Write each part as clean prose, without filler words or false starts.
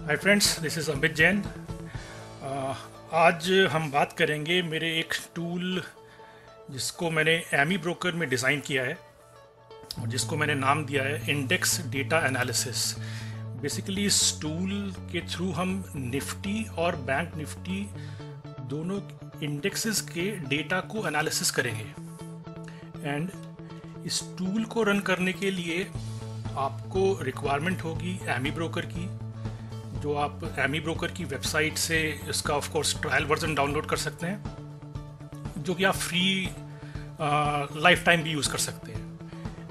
Hi friends, this is Amit Jain. आज हम बात करेंगे मेरे एक टूल जिसको मैंने एमी ब्रोकर में डिज़ाइन किया है और जिसको मैंने नाम दिया है इंडेक्स डेटा एनालिसिस। बेसिकली इस टूल के थ्रू हम निफ्टी और बैंक निफ्टी दोनों इंडेक्सेस के डेटा को एनालिसिस करेंगे। एंड इस टूल को रन करने के लिए आपको रिक्वायरमेंट होगी एमी ब्रोकर की, जो आप एमी ब्रोकर की वेबसाइट से इसका of course trial version download कर सकते हैं, जो कि आप फ्री लाइफ टाइम भी यूज़ कर सकते हैं।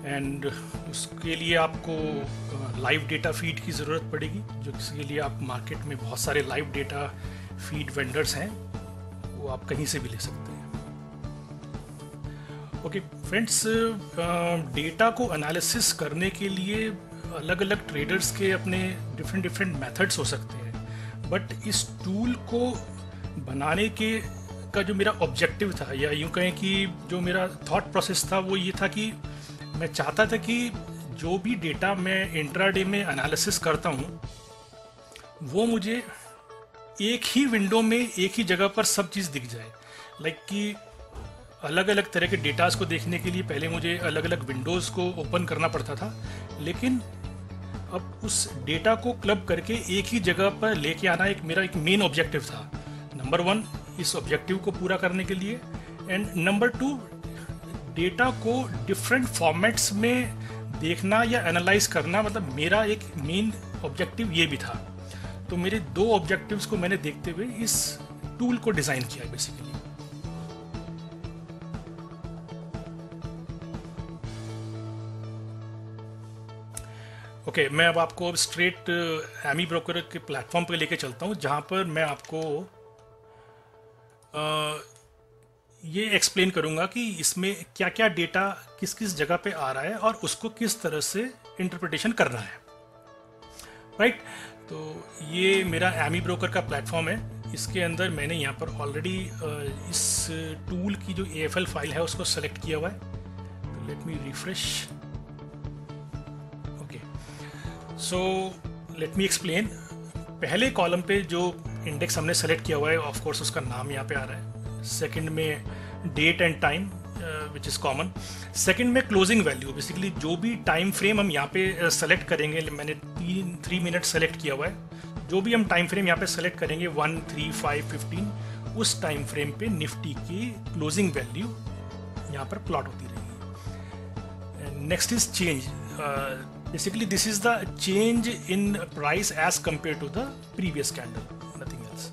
एंड उसके लिए आपको लाइव डेटा फीड की ज़रूरत पड़ेगी, जो इसके लिए आप मार्केट में बहुत सारे लाइव डेटा फीड वेंडर्स हैं, वो आप कहीं से भी ले सकते हैं। ओके फ्रेंड्स, डेटा को एनालिसिस करने के लिए अलग अलग ट्रेडर्स के अपने डिफरेंट मेथड्स हो सकते हैं, बट इस टूल को बनाने के का जो मेरा ऑब्जेक्टिव था, या यूँ कहें कि जो मेरा थॉट प्रोसेस था, वो ये था कि मैं चाहता था कि जो भी डेटा मैं इंट्राडे में एनालिसिस करता हूँ वो मुझे एक ही विंडो में एक ही जगह पर सब चीज़ दिख जाए। लाइक कि अलग अलग तरह के डेटास को देखने के लिए पहले मुझे अलग अलग विंडोज़ को ओपन करना पड़ता था, लेकिन अब उस डेटा को क्लब करके एक ही जगह पर लेके आना मेरा एक मेन ऑब्जेक्टिव था। नंबर 1, इस ऑब्जेक्टिव को पूरा करने के लिए, एंड नंबर 2, डेटा को डिफरेंट फॉर्मेट्स में देखना या एनालाइज करना, मतलब मेरा एक मेन ऑब्जेक्टिव ये भी था। तो मेरे 2 ऑब्जेक्टिव्स को मैंने देखते हुए इस टूल को डिज़ाइन किया बेसिकली। ओके, मैं अब आपको स्ट्रेट एमी ब्रोकर के प्लेटफॉर्म पे लेके चलता हूँ, जहाँ पर मैं आपको ये एक्सप्लेन करूँगा कि इसमें क्या क्या डेटा किस किस जगह पे आ रहा है और उसको किस तरह से इंटरप्रिटेशन करना है। राइट, तो ये मेरा एमी ब्रोकर का प्लेटफॉर्म है। इसके अंदर मैंने यहाँ पर ऑलरेडी इस टूल की जो AFL फाइल है उसको सेलेक्ट किया हुआ है। तो let me refresh. So let me explain. पहले कॉलम पे जो इंडेक्स हमने सेलेक्ट किया हुआ है, ऑफ कोर्स उसका नाम यहाँ पे आ रहा है। सेकंड में date and time which is common. Second में क्लोजिंग वैल्यू, बेसिकली जो भी टाइम फ्रेम हम यहाँ पे सेलेक्ट करेंगे, मैंने 3 मिनट सेलेक्ट किया हुआ है। जो भी हम टाइम फ्रेम यहाँ पे सेलेक्ट करेंगे 1, 3, 5, 15, उस टाइम फ्रेम पे निफ्टी की क्लोजिंग वैल्यू यहाँ पर प्लॉट होती रहेगी। Next is change. Basically, this is the change in price as compared to the previous candle, nothing else.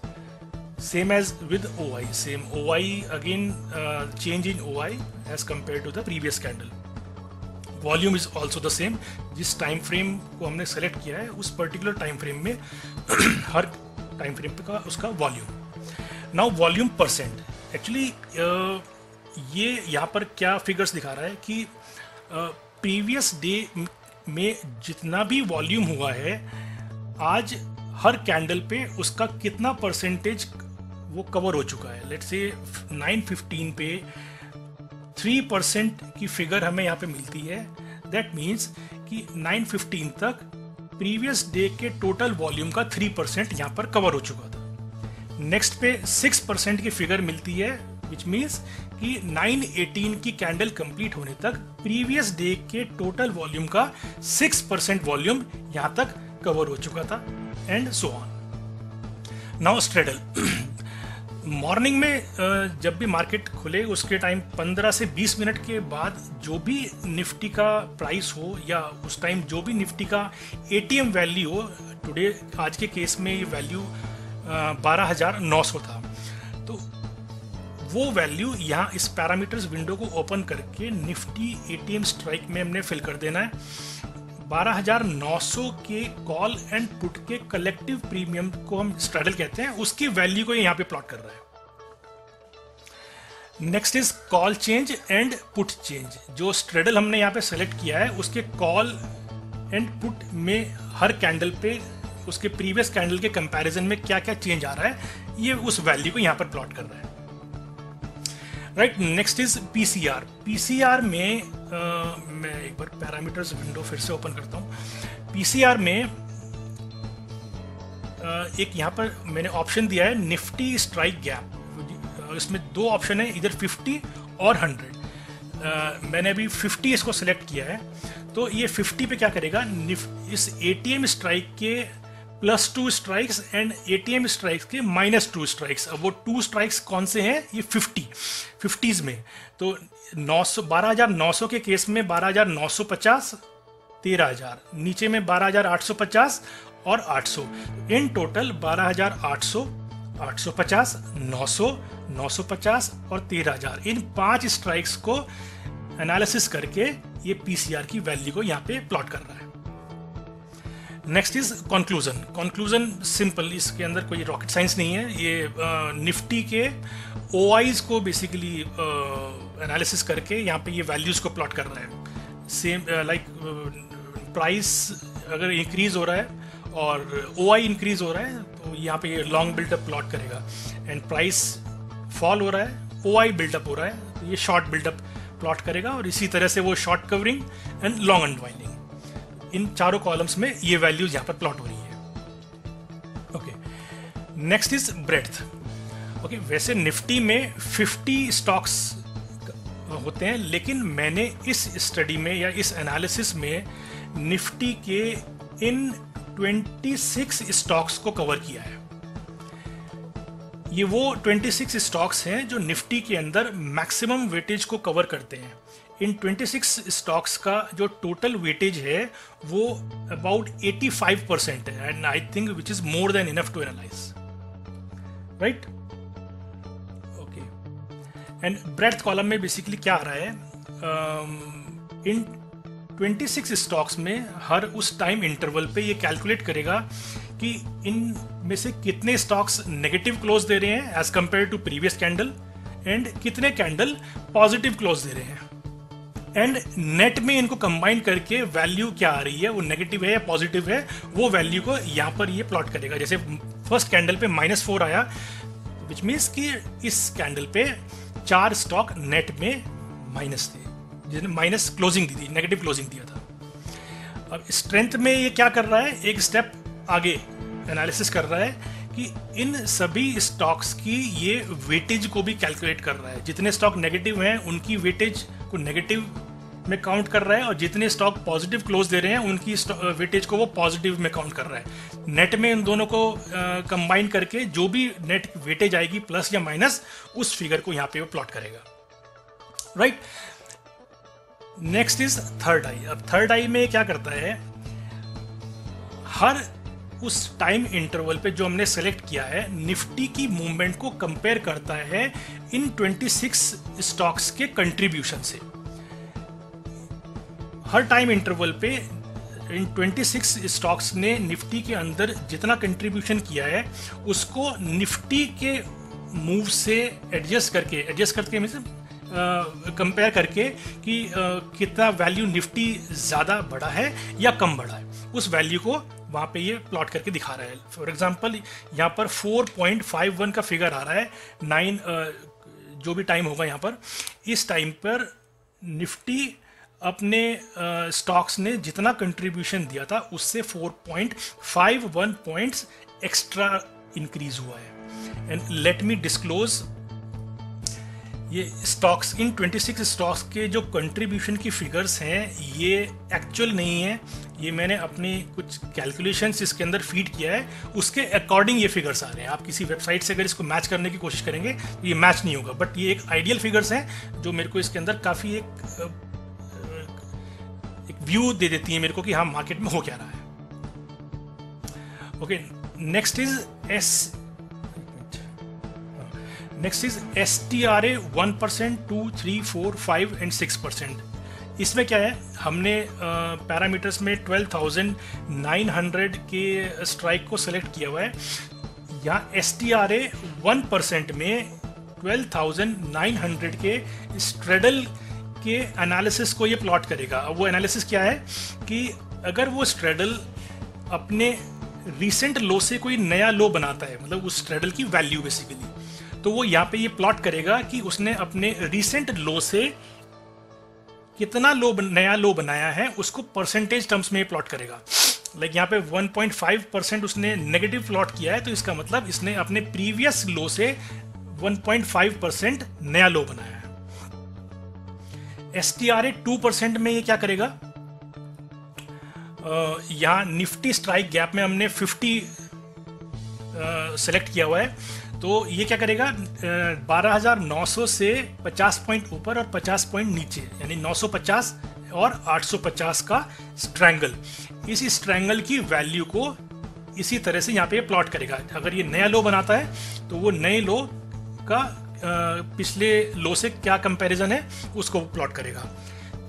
Same as with OI, same OI again, change in OI as compared to the previous candle. Volume is also the same. जिस time frame को हमने select किया है, उस particular time frame में हर time frame पे का उसका volume. Now volume percent. Actually, ये यहाँ पर क्या figures दिखा रहा है कि previous day में जितना भी वॉल्यूम हुआ है, आज हर कैंडल पे उसका कितना परसेंटेज वो कवर हो चुका है। लेट्स से 9:15 पे 3% की फिगर हमें यहाँ पे मिलती है। दैट मीन्स कि 9:15 तक प्रीवियस डे के टोटल वॉल्यूम का 3% यहाँ पर कवर हो चुका था। नेक्स्ट पे 6% की फिगर मिलती है, विच मीन्स कि 9:18 की कैंडल कंप्लीट होने तक प्रीवियस डे के टोटल वॉल्यूम का 6% वॉल्यूम यहां तक कवर हो चुका था, and so on. Now straddle. Morning में जब भी मार्केट खुले उसके टाइम 15 से 20 मिनट के बाद जो भी निफ्टी का प्राइस हो, या उस टाइम जो भी निफ्टी का ATM वैल्यू हो, टुडे आज के केस में ये वैल्यू 12,900 था, तो वो वैल्यू यहाँ इस पैरामीटर्स विंडो को ओपन करके निफ्टी ATM स्ट्राइक में हमने फिल कर देना है। 12,900 के कॉल एंड पुट के कलेक्टिव प्रीमियम को हम स्ट्रेडल कहते हैं, उसकी वैल्यू को यहाँ पे प्लॉट कर रहा है। Next is call change and put change. जो स्ट्रेडल हमने यहाँ पे सेलेक्ट किया है, उसके कॉल एंड पुट में हर कैंडल पे उसके प्रीवियस कैंडल के कंपैरिजन में क्या क्या चेंज आ रहा है, ये उस वैल्यू को यहाँ पर प्लॉट कर रहा है। Right, next is PCR। PCR में मैं एक बार पैरामीटर्स विंडो फिर से ओपन करता हूँ। PCR में एक यहाँ पर मैंने ऑप्शन दिया है निफ्टी स्ट्राइक गैप। इसमें दो ऑप्शन है, इधर 50 और 100। मैंने अभी 50 इसको सिलेक्ट किया है। तो ये 50 पे क्या करेगा, इस एटीएम स्ट्राइक के +2 स्ट्राइक्स एंड एटीएम स्ट्राइक्स के -2 स्ट्राइक्स। अब वो 2 स्ट्राइक्स कौन से हैं, ये 50s में। तो 12,900 के केस में 12,950, 13,000, नीचे में 12,850 और 800। इन टोटल 12,800, 850, 900, 950 और 13,000, इन 5 स्ट्राइक्स को एनालिसिस करके ये पीसीआर की वैल्यू को यहाँ पे प्लॉट कर रहा है। Next is conclusion. Conclusion simple, इसके अंदर कोई रॉकेट साइंस नहीं है। ये निफ्टी के ओआईज को बेसिकली एनालिसिस करके यहाँ पे ये वैल्यूज को प्लॉट कर रहा है। सेम लाइक प्राइस अगर इंक्रीज हो रहा है और ओआई इंक्रीज हो रहा है तो यहाँ पे ये लॉन्ग बिल्डअप प्लॉट करेगा, एंड प्राइस फॉल हो रहा है, ओआई बिल्डअप हो रहा है तो ये शॉर्ट बिल्डअप प्लॉट करेगा। और इसी तरह से वो short covering and long unwinding, इन चारों कॉलम्स में ये वैल्यूज यहाँ पर प्लॉट हो रही है। Okay, next is breadth. Okay, वैसे निफ्टी में 50 स्टॉक्स होते हैं, लेकिन मैंने इस स्टडी में या इस एनालिसिस में निफ्टी के इन 26 स्टॉक्स को कवर किया है। ये वो 26 स्टॉक्स हैं जो निफ्टी के अंदर मैक्सिमम वेटेज को कवर करते हैं। इन 26 स्टॉक्स का जो टोटल वेटेज है वो अबाउट 85% है, and I think which is more than enough to analyse, right. Okay, and breadth column में बेसिकली क्या आ रहा है, इन 26 स्टॉक्स में हर उस टाइम इंटरवल पे ये कैलकुलेट करेगा कि इन में से कितने स्टॉक्स नेगेटिव क्लोज दे रहे हैं as compared to previous candle, and कितने कैंडल पॉजिटिव क्लोज दे रहे हैं, एंड नेट में इनको कंबाइन करके वैल्यू क्या आ रही है, वो नेगेटिव है या पॉजिटिव है, वो वैल्यू को यहाँ पर ये प्लॉट करेगा। जैसे फर्स्ट कैंडल पे -4 आया, विच मीन्स कि इस कैंडल पे 4 स्टॉक नेट में माइनस थे, जिसने माइनस क्लोजिंग दी थी, नेगेटिव क्लोजिंग दिया था। अब स्ट्रेंथ में ये क्या कर रहा है, एक स्टेप आगे एनालिसिस कर रहा है कि इन सभी स्टॉक्स की ये वेटेज को भी कैलकुलेट कर रहा है। जितने स्टॉक नेगेटिव हैं उनकी वेटेज को नेगेटिव में काउंट कर रहा है, और जितने स्टॉक पॉजिटिव क्लोज दे रहे हैं उनकी वेटेज को वो पॉजिटिव में काउंट कर रहा है। नेट में इन दोनों को कंबाइन करके जो भी नेट वेटेज आएगी प्लस या माइनस, उस फिगर को यहाँ पे वो प्लॉट करेगा, राइट। नेक्स्ट इज थर्ड आई। अब थर्ड आई में क्या करता है, हर उस टाइम इंटरवल पे जो हमने सेलेक्ट किया है निफ्टी की मूवमेंट को कंपेयर करता है इन 26 स्टॉक्स के कंट्रीब्यूशन से। हर टाइम इंटरवल पे इन 26 स्टॉक्स ने निफ्टी के अंदर जितना कंट्रीब्यूशन किया है उसको निफ्टी के मूव से एडजस्ट करके मतलब कंपेयर करके कि कितना वैल्यू निफ्टी ज़्यादा बढ़ा है या कम बढ़ा है, उस वैल्यू को वहाँ पे ये प्लॉट करके दिखा रहा है। फॉर एग्जांपल यहाँ पर 4.51 का फिगर आ रहा है, 9 जो भी टाइम होगा यहाँ पर, इस टाइम पर निफ्टी अपने स्टॉक्स ने जितना कंट्रीब्यूशन दिया था उससे 4.51 पॉइंट्स एक्स्ट्रा इंक्रीज हुआ है। एंड लेट मी डिस्क्लोज, ये स्टॉक्स, इन 26 स्टॉक्स के जो कंट्रीब्यूशन की फिगर्स हैं ये एक्चुअल नहीं है, ये मैंने अपनी कुछ कैलकुलेशंस इसके अंदर फीड किया है, उसके अकॉर्डिंग ये फिगर्स आ रहे हैं। आप किसी वेबसाइट से अगर इसको मैच करने की कोशिश करेंगे तो ये मैच नहीं होगा, बट ये एक आइडियल फिगर्स हैं जो मेरे को इसके अंदर काफ़ी एक व्यू दे देती है मेरे को कि हाँ मार्केट में हो क्या रहा है। Okay, next is STRA 1%, 2, 3, 4, 5 and 6%। इसमें क्या है, हमने पैरामीटर्स में 12,900 के स्ट्राइक को सेलेक्ट किया हुआ है। यहाँ STRA 1% में 12,900 के स्ट्रेडल के एनालिसिस को ये प्लॉट करेगा। अब वो एनालिसिस क्या है कि अगर वो स्ट्रेडल अपने रिसेंट लो से कोई नया लो बनाता है, मतलब उस स्ट्रेडल की वैल्यू बेसिकली, तो वो यहाँ पे ये प्लॉट करेगा कि उसने अपने रिसेंट लो से कितना नया लो बनाया है, उसको परसेंटेज टर्म्स में प्लॉट करेगा। लाइक यहाँ पे 1.5% उसने नेगेटिव प्लॉट किया है, तो इसका मतलब इसने अपने प्रीवियस लो से 1.5% नया लो बनाया है। STRA 2% में ये क्या करेगा, यहाँ निफ्टी स्ट्राइक गैप में हमने 50 सेलेक्ट किया हुआ है, तो ये क्या करेगा 12,900 से 50 पॉइंट ऊपर और 50 पॉइंट नीचे, यानी 950 और 850 का स्ट्रैंगल, इस स्ट्रैंगल की वैल्यू को इसी तरह से यहाँ पे प्लॉट करेगा। अगर ये नया लो बनाता है तो वो नए लो का पिछले लो से क्या कंपैरिजन है उसको प्लॉट करेगा।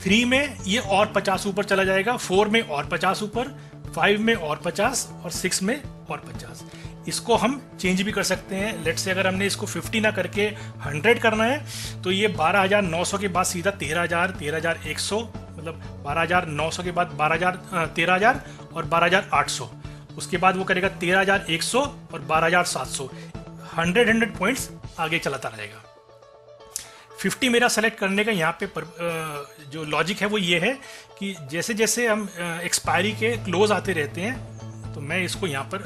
3 में ये और 50 ऊपर चला जाएगा, 4 में और 50 ऊपर, 5 में और 50 और 6 में और 50। इसको हम चेंज भी कर सकते हैं। लेट्स से अगर हमने इसको 50 ना करके 100 करना है तो ये 12,900 के बाद सीधा 13,000, 13,100, मतलब 12,900 के बाद 13,000 और 12,800, उसके बाद वो करेगा 13,100 और 12,700, 100 पॉइंट्स आगे चलाता रहेगा। 50 मेरा सेलेक्ट करने का यहाँ पे जो लॉजिक है वो ये है कि जैसे जैसे हम एक्सपायरी के क्लोज आते रहते हैं तो मैं इसको यहाँ पर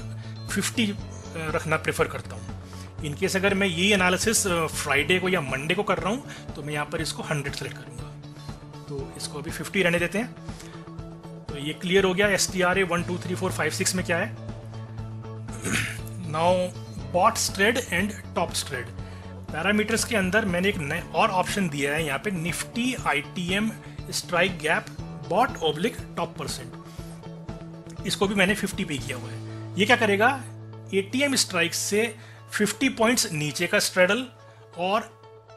50 रखना प्रेफर करता हूँ। इनकेस अगर मैं यही एनालिसिस फ्राइडे को या मंडे को कर रहा हूँ तो मैं यहाँ पर इसको 100 सेलेक्ट करूँगा। तो इसको अभी 50 रहने देते हैं। तो ये क्लियर हो गया STRA 1 2 3 4 5 6 में क्या है। Now bot straddle and top straddle parameters के अंदर मैंने एक नया और ऑप्शन दिया है यहाँ पे, Nifty ITM strike gap bot oblique top percent. इसको भी मैंने 50 पे किया हुआ है। ये क्या करेगा, ATM स्ट्राइक से 50 पॉइंट्स नीचे का स्ट्रेडल और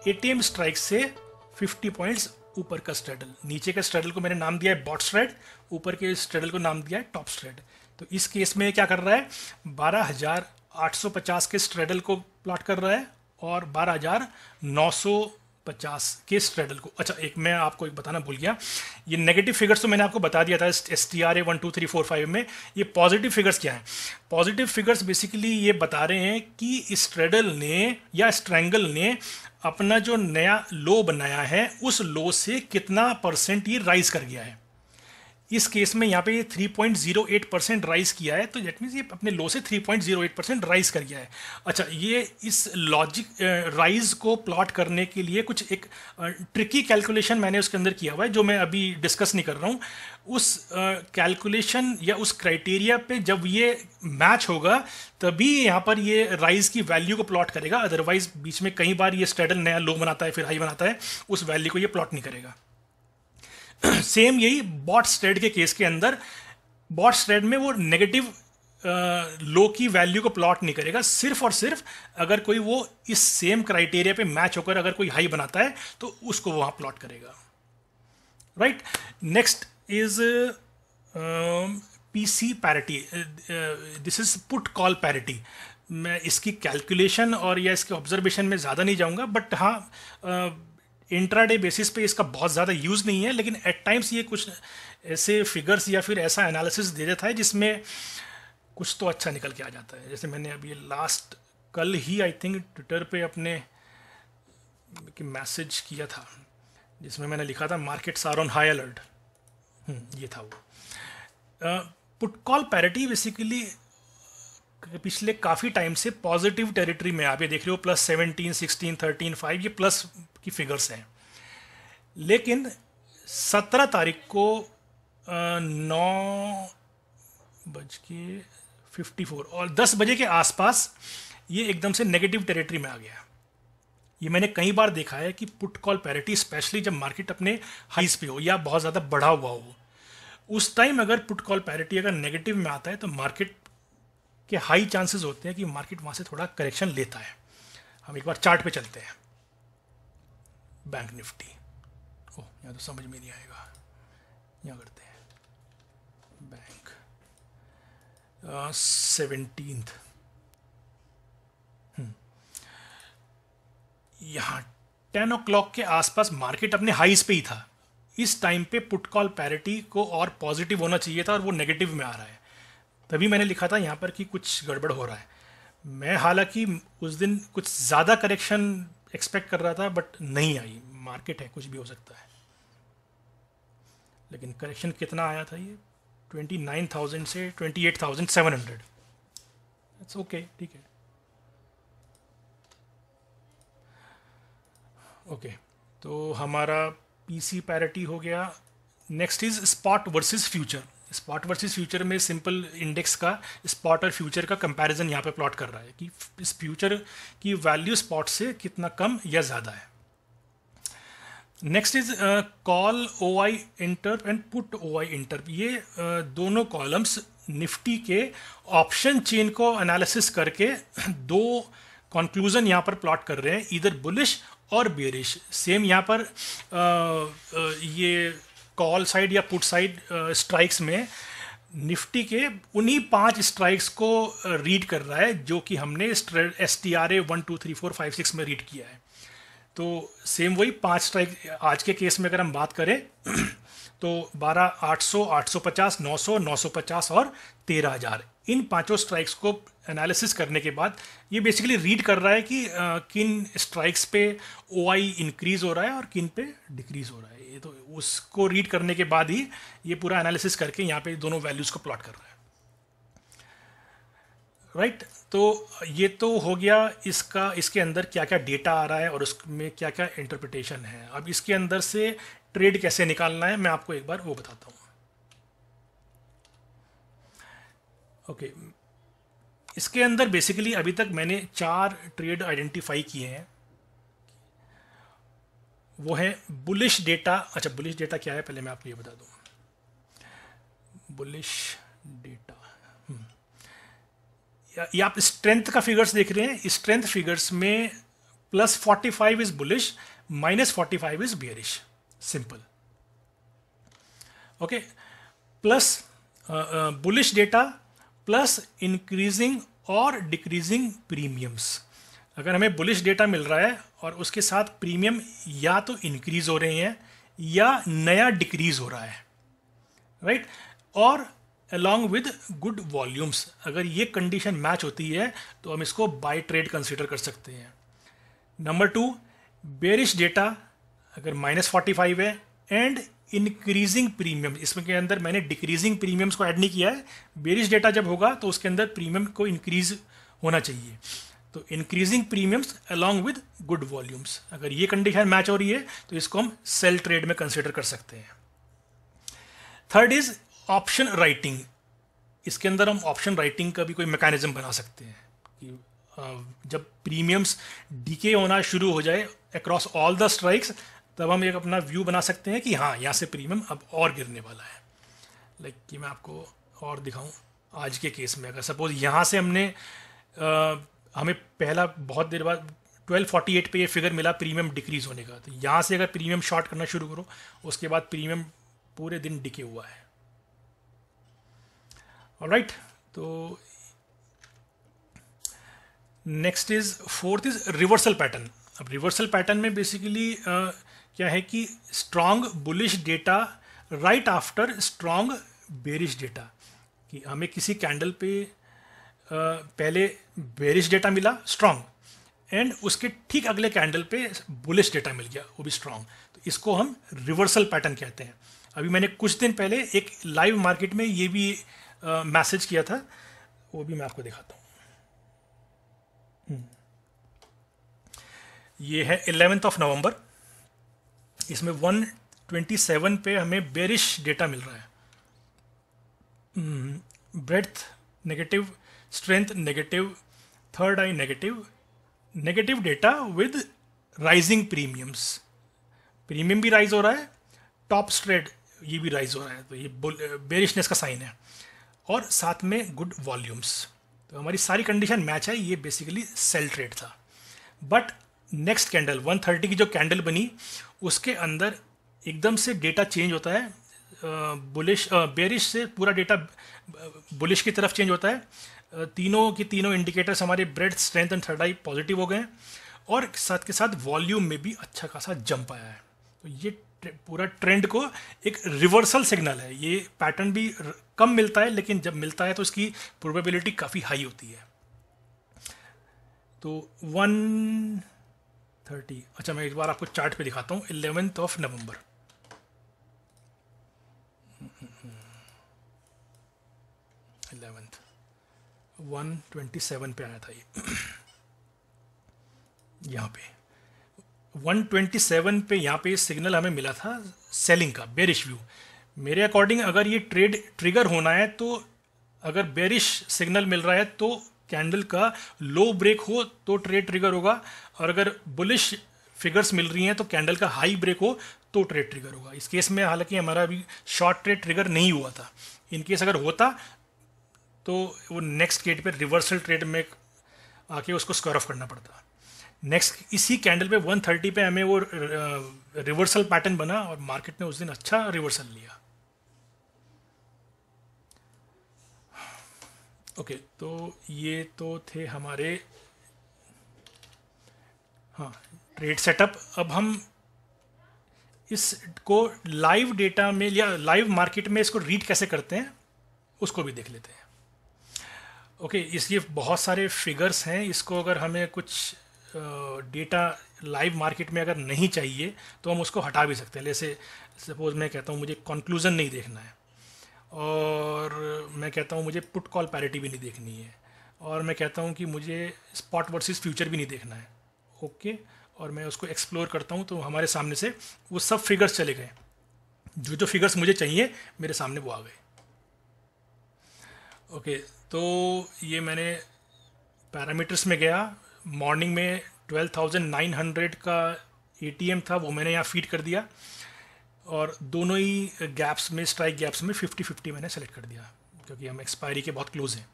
ATM स्ट्राइक से 50 पॉइंट्स ऊपर का स्ट्रेडल। नीचे के स्ट्रेडल को मैंने नाम दिया है बॉट स्ट्रेड, ऊपर के स्ट्रेडल को नाम दिया है टॉप स्ट्रेड। तो इस केस में क्या कर रहा है, 12,850 के स्ट्रेडल को प्लॉट कर रहा है और 12,950 के स्ट्रेडल को। अच्छा, एक मैं आपको एक बताना भूल गया, ये नेगेटिव फिगर्स तो मैंने आपको बता दिया था STRA 1 2 3 4 5 में। ये पॉजिटिव फिगर्स क्या हैं? पॉजिटिव फिगर्स बेसिकली ये बता रहे हैं कि स्ट्रेडल ने या स्ट्रैंगल ने अपना जो नया लो बनाया है उस लो से कितना परसेंट ये राइज कर गया है। इस केस में यहाँ पे ये 3.08% राइज किया है, तो दैट मीन्स ये अपने लो से 3.08% राइज कर गया है। अच्छा, ये इस लॉजिक राइज को प्लॉट करने के लिए कुछ एक ट्रिकी कैलकुलेशन मैंने उसके अंदर किया हुआ है, जो मैं अभी डिस्कस नहीं कर रहा हूँ। उस कैलकुलेशन या उस क्राइटेरिया पे जब ये मैच होगा तभी यहाँ पर ये राइज की वैल्यू को प्लॉट करेगा, अदरवाइज बीच में कई बार ये स्ट्रेडल नया लो बनाता है फिर हाई बनाता है, उस वैल्यू को ये प्लॉट नहीं करेगा। सेम यही बॉट स्ट्रेड के केस के अंदर, बॉट स्ट्रेड में वो नेगेटिव लो की वैल्यू को प्लॉट नहीं करेगा, सिर्फ और सिर्फ अगर कोई वो इस सेम क्राइटेरिया पे मैच होकर अगर कोई हाई बनाता है तो उसको वहां प्लॉट करेगा। Right, next is PC parity. This is put call parity. मैं इसकी कैलकुलेशन और या इसके ऑब्जर्वेशन में ज़्यादा नहीं जाऊंगा, बट हाँ इंट्राडे बेसिस पे इसका बहुत ज़्यादा यूज़ नहीं है, लेकिन एट टाइम्स ये कुछ ऐसे फिगर्स या फिर ऐसा एनालिसिस दे देता है जिसमें कुछ तो अच्छा निकल के आ जाता है। जैसे मैंने अभी लास्ट कल ही आई थिंक ट्विटर पे अपने मैसेज किया था जिसमें मैंने लिखा था markets are on high alert. ये था वो। पुट कॉल पैरिटी बेसिकली पिछले काफ़ी टाइम से पॉजिटिव टेरिटरी में आप ये देख रहे हो, +17, 16, 13, 5 ये प्लस की फिगर्स हैं। लेकिन 17 तारीख को 9:54 और 10 बजे के आसपास ये एकदम से नेगेटिव टेरिटरी में आ गया। ये मैंने कई बार देखा है कि पुट कॉल पैरिटी स्पेशली जब मार्केट अपने हाइस पे हो या बहुत ज़्यादा बढ़ा हुआ हो, उस टाइम अगर पुट कॉल पैरिटी अगर नेगेटिव में आता है तो मार्केट के हाई चांसेस होते हैं कि मार्केट वहाँ से थोड़ा करेक्शन लेता है। हम एक बार चार्ट पे चलते हैं। बैंक निफ्टी, ओह यहाँ तो समझ में नहीं आएगा, यहाँ करते हैं बैंक 17th। यहाँ 10 o'clock के आसपास मार्केट अपने हाईस पे ही था। इस टाइम पे पुट कॉल पैरिटी को और पॉजिटिव होना चाहिए था और वो नेगेटिव में आ रहा है। तभी मैंने लिखा था यहाँ पर कि कुछ गड़बड़ हो रहा है। मैं हालांकि उस दिन कुछ ज़्यादा करेक्शन एक्सपेक्ट कर रहा था, बट नहीं आई। मार्केट है, कुछ भी हो सकता है। लेकिन करेक्शन कितना आया था, ये 29,000 से 28,700। इट्स ओके, ठीक है। ओके, तो हमारा पीसी पैरिटी हो गया। Next is spot versus future. Spot versus future में सिंपल इंडेक्स का स्पॉट और फ्यूचर का कंपैरिजन यहाँ पे प्लॉट कर रहा है कि इस फ्यूचर की वैल्यू स्पॉट से कितना कम या ज़्यादा है। Next is call O I interp and put O I interp. ये दोनों कॉलम्स निफ्टी के ऑप्शन चेन को एनालिसिस करके दो कंक्लूजन यहाँ पर प्लॉट कर रहे हैं, इधर बुलिश और बेरिश। सेम यहाँ पर ये कॉल साइड या पुट साइड स्ट्राइक्स में निफ्टी के उन्हीं 5 स्ट्राइक्स को रीड कर रहा है जो कि हमने STRA 1 2 3 4 5 6 में रीड किया है। तो सेम वही 5 स्ट्राइक आज के केस में अगर हम बात करें तो 12, 800, 850, 900, 950 और 13,000, इन पांचों स्ट्राइक्स को एनालिसिस करने के बाद ये बेसिकली रीड कर रहा है कि किन स्ट्राइक्स पे OI इंक्रीज हो रहा है और किन पे डिक्रीज हो रहा है। ये तो उसको रीड करने के बाद ही ये पूरा एनालिसिस करके यहाँ पे दोनों वैल्यूज को प्लॉट कर रहा है। राइट, तो ये तो हो गया इसका, इसके अंदर क्या क्या डेटा आ रहा है और उसमें क्या क्या इंटरप्रिटेशन है। अब इसके अंदर से ट्रेड कैसे निकालना है मैं आपको एक बार वो बताता हूँ। ओके, इसके अंदर बेसिकली अभी तक मैंने 4 ट्रेड आइडेंटिफाई किए हैं। वो है बुलिश डेटा। अच्छा, बुलिश डेटा क्या है पहले मैं आपको ये बता दूँ। बुलिश डेटा, ये आप स्ट्रेंथ का फिगर्स देख रहे हैं। स्ट्रेंथ फिगर्स में +45 is bullish, -45 is bearish. Simple. Okay, plus bullish data plus increasing और डिक्रीजिंग प्रीमियम्स। अगर हमें बुलिश डेटा मिल रहा है और उसके साथ प्रीमियम या तो इंक्रीज हो रहे हैं या नया डिक्रीज हो रहा है, राइट, और अलॉन्ग विद गुड वॉल्यूम्स, अगर ये कंडीशन मैच होती है तो हम इसको बाय ट्रेड कंसीडर कर सकते हैं। नंबर 2, बेरिश डेटा अगर -45 है एंड इंक्रीजिंग प्रीमियम, इसमें के अंदर मैंने डिक्रीजिंग प्रीमियम्स को ऐड नहीं किया है। बेरिश डेटा जब होगा तो उसके अंदर प्रीमियम को इंक्रीज होना चाहिए। तो increasing premiums along with good volumes, अगर ये कंडीशन मैच हो रही है तो इसको हम सेल ट्रेड में कंसीडर कर सकते हैं। Third is option writing. इसके अंदर हम ऑप्शन राइटिंग का भी कोई मैकेनिज्म बना सकते हैं कि जब प्रीमियम्स डीके होना शुरू हो जाए अक्रॉस ऑल द स्ट्राइक्स, तब हम एक अपना व्यू बना सकते हैं कि हाँ, यहाँ से प्रीमियम अब और गिरने वाला है। लाइक कि मैं आपको और दिखाऊं, आज के केस में अगर सपोज यहाँ से हमें पहला बहुत देर बाद 1248 पे ये फिगर मिला प्रीमियम डिक्रीज होने का, तो यहाँ से अगर प्रीमियम शॉर्ट करना शुरू करो उसके बाद प्रीमियम पूरे दिन डिके हुआ है। ऑलराइट, तो next is fourth is reversal pattern. अब रिवर्सल पैटर्न में बेसिकली क्या है कि strong bullish data right after strong bearish data, कि हमें किसी कैंडल पे पहले बेरिश डेटा मिला स्ट्रॉन्ग एंड उसके ठीक अगले कैंडल पे बुलिश डेटा मिल गया वो भी स्ट्रॉन्ग, तो इसको हम रिवर्सल पैटर्न कहते हैं। अभी मैंने कुछ दिन पहले एक लाइव मार्केट में ये भी मैसेज किया था, वो भी मैं आपको दिखाता हूँ। ये है 11 नवंबर, इसमें 127 पे हमें बेरिश डेटा मिल रहा है। Breadth negative, strength negative, third I negative, negative data with rising premiums, premium भी राइज हो रहा है, टॉप स्ट्रेड ये भी राइज हो रहा है, तो ये बेरिशनेस का साइन है, और साथ में गुड वॉल्यूम्स। तो हमारी सारी कंडीशन मैच है, ये बेसिकली सेल ट्रेड था। बट नेक्स्ट कैंडल 130 की जो कैंडल बनी उसके अंदर एकदम से डेटा चेंज होता है, बुलिश बेरिश से पूरा डेटा बुलिश की तरफ चेंज होता है। तीनों की तीनों इंडिकेटर्स हमारे breadth, strength and third I positive हो गए हैं, और साथ के साथ वॉल्यूम में भी अच्छा खासा जंप आया है। तो ये पूरा ट्रेंड को एक रिवर्सल सिग्नल है। ये पैटर्न भी कम मिलता है, लेकिन जब मिलता है तो इसकी प्रोबेबिलिटी काफ़ी हाई होती है। तो 130, अच्छा मैं एक बार आपको चार्ट पे दिखाता हूँ। 11 नवंबर, 127 पे आया था ये यहाँ पे 127 पे यहाँ पे सिग्नल हमें मिला था सेलिंग का, बेरिश व्यू। मेरे अकॉर्डिंग अगर ये ट्रेड ट्रिगर होना है तो अगर बेरिश सिग्नल मिल रहा है तो कैंडल का लो ब्रेक हो तो ट्रेड ट्रिगर होगा, और अगर बुलिश फिगर्स मिल रही हैं तो कैंडल का हाई ब्रेक हो तो ट्रेड ट्रिगर होगा। इस केस में हालांकि हमारा अभी शॉर्ट ट्रेड ट्रिगर नहीं हुआ था। इन केस अगर होता तो वो नेक्स्ट गेट पे रिवर्सल ट्रेड में आके उसको स्क्वायर ऑफ करना पड़ता। नेक्स्ट इसी कैंडल पे 130 पे हमें वो रिवर्सल पैटर्न बना और मार्केट ने उस दिन अच्छा रिवर्सल लिया। ओके, तो ये तो थे हमारे हाँ ट्रेड सेटअप। अब हम इसको लाइव डेटा में या लाइव मार्केट में इसको रीड कैसे करते हैं उसको भी देख लेते हैं। ओके, इसलिए बहुत सारे फिगर्स हैं, इसको अगर हमें कुछ डेटा लाइव मार्केट में अगर नहीं चाहिए तो हम उसको हटा भी सकते हैं। जैसे सपोज मैं कहता हूँ मुझे कंक्लूजन नहीं देखना है, और मैं कहता हूँ मुझे पुट कॉल पैरिटी भी नहीं देखनी है, और मैं कहता हूँ कि मुझे स्पॉट वर्सेस फ्यूचर भी नहीं देखना है। ओके, और मैं उसको एक्सप्लोर करता हूँ तो हमारे सामने से वो सब फिगर्स चले गए, जो जो फिगर्स मुझे चाहिए मेरे सामने वो आ गए। ओके, तो ये मैंने पैरामीटर्स में गया, मॉर्निंग में 12,900 का एटीएम था वो मैंने यहाँ फीड कर दिया, और दोनों ही गैप्स में, स्ट्राइक गैप्स में 50-50 मैंने सेलेक्ट कर दिया क्योंकि हम एक्सपायरी के बहुत क्लोज हैं।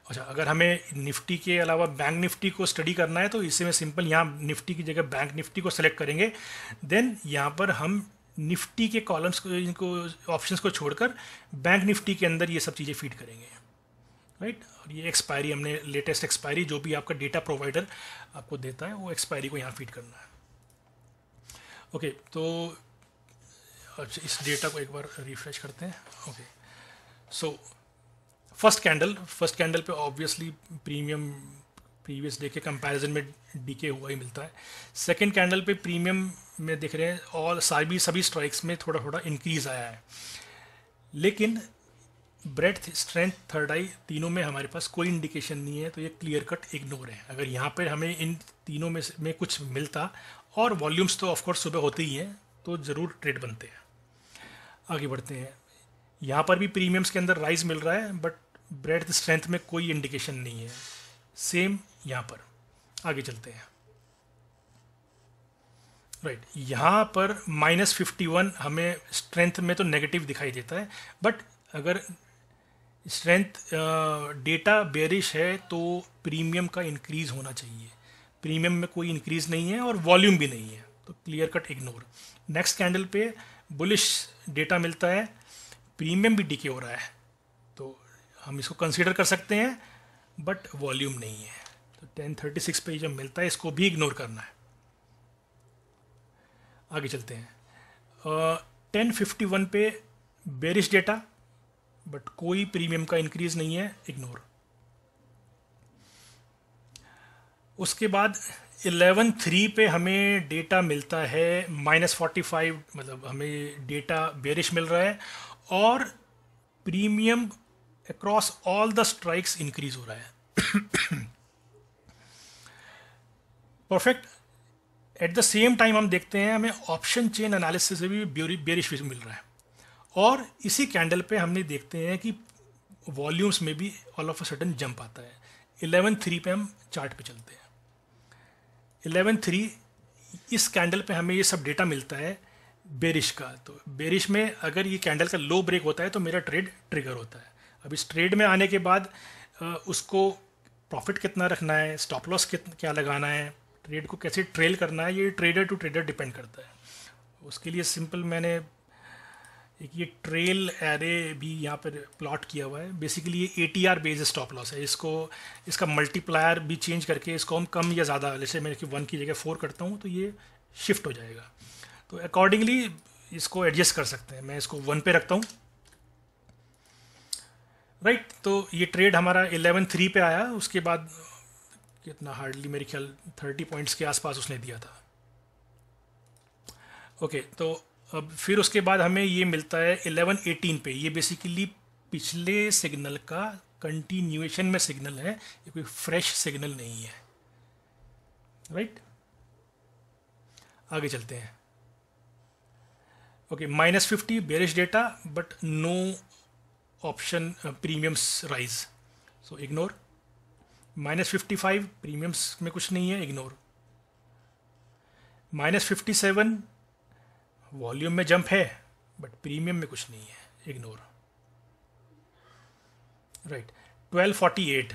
अच्छा, अगर हमें निफ्टी के अलावा बैंक निफ्टी को स्टडी करना है तो इसे में सिंपल यहाँ निफ्टी की जगह बैंक निफ्टी को सेलेक्ट करेंगे। देन यहाँ पर हम निफ्टी के कॉलम्स को, इनको ऑप्शंस को छोड़कर बैंक निफ्टी के अंदर ये सब चीज़ें फीड करेंगे, राइट। और ये एक्सपायरी हमने लेटेस्ट एक्सपायरी जो भी आपका डेटा प्रोवाइडर आपको देता है वो एक्सपायरी को यहाँ फीड करना है। ओके, तो अच्छा इस डेटा को एक बार रिफ्रेश करते हैं। ओके, सो फर्स्ट कैंडल पे ऑब्वियसली प्रीमियम प्रीवियस डे के कंपैरिजन में डीके हुआ ही मिलता है। सेकंड कैंडल पे प्रीमियम में देख रहे हैं और सभी स्ट्राइक्स में थोड़ा थोड़ा इंक्रीज आया है, लेकिन ब्रेड्थ, स्ट्रेंथ, थर्ड आई तीनों में हमारे पास कोई इंडिकेशन नहीं है, तो ये क्लियर कट इग्नोर है। अगर यहाँ पर हमें इन तीनों में कुछ मिलता, और वॉल्यूम्स तो ऑफकोर्स सुबह होते ही हैं, तो ज़रूर ट्रेड बनते हैं। आगे बढ़ते हैं, यहाँ पर भी प्रीमियम्स के अंदर राइज मिल रहा है, बट ब्रेड्थ स्ट्रेंथ में कोई इंडिकेशन नहीं है। सेम यहाँ पर। आगे चलते हैं, राइट। यहाँ पर -51 हमें स्ट्रेंथ में तो नेगेटिव दिखाई देता है, बट अगर स्ट्रेंथ डेटा बेरिश है तो प्रीमियम का इंक्रीज होना चाहिए। प्रीमियम में कोई इंक्रीज नहीं है और वॉल्यूम भी नहीं है, तो clear cut ignore. Next candle पे बुलिश डेटा मिलता है, प्रीमियम भी डीके हो रहा है, तो हम इसको कंसीडर कर सकते हैं, बट वॉल्यूम नहीं है। तो 1036 पे जब मिलता है इसको भी इग्नोर करना है। आगे चलते हैं, 1051 पे बेरिश डेटा, बट कोई प्रीमियम का इंक्रीज नहीं है, इग्नोर। उसके बाद 11/3 पे हमें डेटा मिलता है -45, मतलब हमें डेटा बेरिश मिल रहा है और premium across all the strikes increase हो रहा है। Perfect. At the same time हम देखते हैं हमें ऑप्शन चेन एनालिसिस से भी बेरिश मिल रहा है, और इसी कैंडल पे हमने देखते हैं कि वॉल्यूम्स में भी all of a sudden jump आता है। 11/3 पे हम चार्ट पे चलते हैं। 11/3 इस कैंडल पे हमें ये सब डेटा मिलता है बेरिश का। तो बेरिश में अगर ये कैंडल का लो ब्रेक होता है तो मेरा ट्रेड ट्रिगर होता है। अब इस ट्रेड में आने के बाद उसको प्रॉफिट कितना रखना है, स्टॉप लॉस क्या लगाना है, ट्रेड को कैसे ट्रेल करना है, ये ट्रेडर टू ट्रेडर डिपेंड करता है। उसके लिए सिंपल मैंने एक ये ट्रेल एरे भी यहाँ पर प्लॉट किया हुआ है। बेसिकली ये ATR बेस्ड स्टॉप लॉस है। इसका मल्टीप्लायर भी चेंज करके इसको हम कम या ज़्यादा, जैसे मैं 1 की जगह 4 करता हूँ तो ये शिफ्ट हो जाएगा, तो अकॉर्डिंगली इसको एडजस्ट कर सकते हैं। मैं इसको 1 पे रखता हूँ, राइट। तो ये ट्रेड हमारा 11/3 पे आया। उसके बाद कितना, हार्डली मेरे ख्याल 30 पॉइंट्स के आसपास उसने दिया था। ओके, तो अब फिर उसके बाद हमें ये मिलता है 11/18 पे। ये बेसिकली पिछले सिग्नल का कंटिन्यूएशन में सिग्नल है, ये कोई फ्रेश सिग्नल नहीं है, राइट। आगे चलते हैं। Okay, -50 bearish data but no option premiums rise, so ignore. -55 premiums में कुछ नहीं है, इग्नोर। -57 वॉल्यूम में जंप है बट प्रीमियम में कुछ नहीं है, इग्नोर, राइट। 1248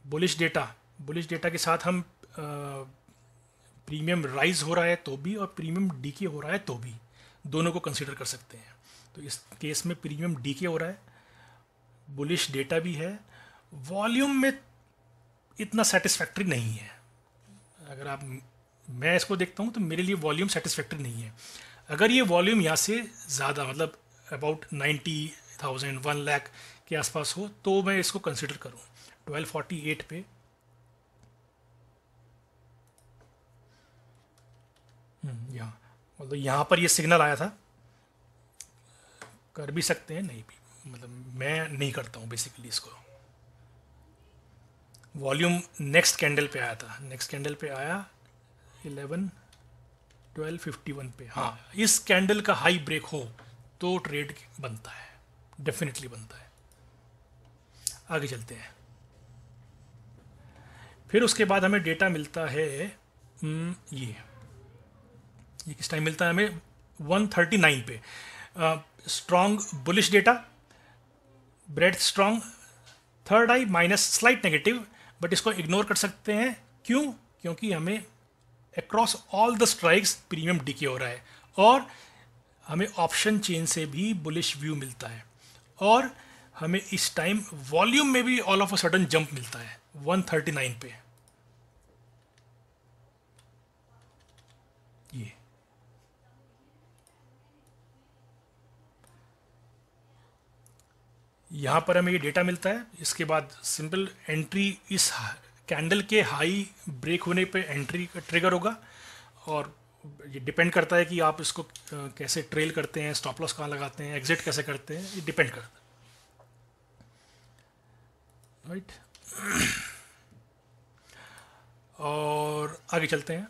बुलिश डेटा के साथ हम प्रीमियम राइज हो रहा है तो भी और प्रीमियम डीके हो रहा है तो भी, दोनों को कंसिडर कर सकते हैं। तो इस केस में प्रीमियम डीके हो रहा है, बुलिश डेटा भी है, वॉल्यूम में इतना सेटिस्फैक्ट्री नहीं है। अगर आप मैं इसको देखता हूँ तो मेरे लिए वॉल्यूम सेटिस्फैक्ट्री नहीं है। अगर ये वॉल्यूम यहाँ से ज़्यादा मतलब अबाउट 90,000 1 लाख के आसपास हो तो मैं इसको कंसिडर करूँ। 1248 पे यहाँ मतलब यहाँ पर ये सिग्नल आया था, कर भी सकते हैं नहीं भी, मतलब मैं नहीं करता हूँ बेसिकली इसको। वॉल्यूम नेक्स्ट कैंडल पे आया था, नेक्स्ट कैंडल पे आया 1251 पे। हाँ, इस कैंडल का हाई ब्रेक हो तो ट्रेड बनता है, डेफिनेटली बनता है। आगे चलते हैं। फिर उसके बाद हमें डेटा मिलता है ये किस टाइम मिलता है हमें 139 पे। Strong bullish data, bread strong, third I minus slight negative, but इसको इग्नोर कर सकते हैं। क्यों? क्योंकि हमें across all the strikes premium DK हो रहा है और हमें ऑप्शन चेन से भी बुलिश व्यू मिलता है और हमें इस टाइम वॉल्यूम में भी all of a sudden jump मिलता है 139 पे। ये यहाँ पर हमें ये डेटा मिलता है। इसके बाद सिंपल एंट्री इस कैंडल के हाई ब्रेक होने पे एंट्री का ट्रिगर होगा और ये डिपेंड करता है कि आप इसको कैसे ट्रेल करते हैं, स्टॉप लॉस कहाँ लगाते हैं, एग्जिट कैसे करते हैं, ये डिपेंड करता है, राइट। और आगे चलते हैं।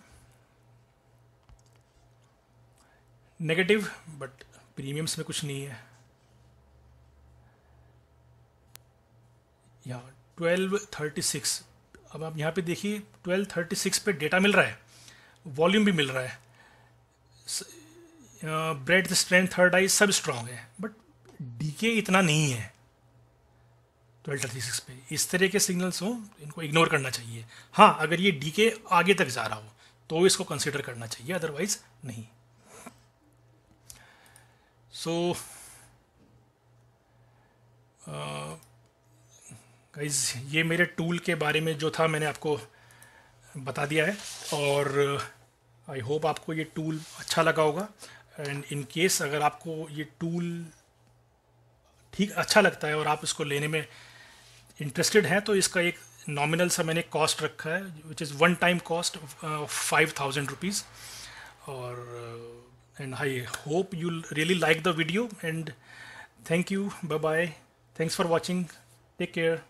नेगेटिव बट प्रीमियम्स में कुछ नहीं है। यहाँ 1236, अब आप यहाँ पे देखिए 1236 पे डेटा मिल रहा है, वॉल्यूम भी मिल रहा है, ब्रेड स्ट्रेंथ, थर्ड आई सब स्ट्रांग है, बट डीके इतना नहीं है 1236 पे। इस तरह के सिग्नल्स हो इनको इग्नोर करना चाहिए। हाँ, अगर ये डीके आगे तक जा रहा हो तो इसको कंसिडर करना चाहिए, अदरवाइज नहीं। सो गाइज, ये मेरे टूल के बारे में जो था मैंने आपको बता दिया है और आई होप आपको ये टूल अच्छा लगा होगा। एंड इन केस अगर आपको ये टूल ठीक अच्छा लगता है और आप इसको लेने में इंटरेस्टेड हैं तो इसका एक नॉमिनल सा मैंने कॉस्ट रखा है, which is one time cost 5,000 rupees. और and I hope you really like the video and thank you, bye bye, thanks for watching, take care.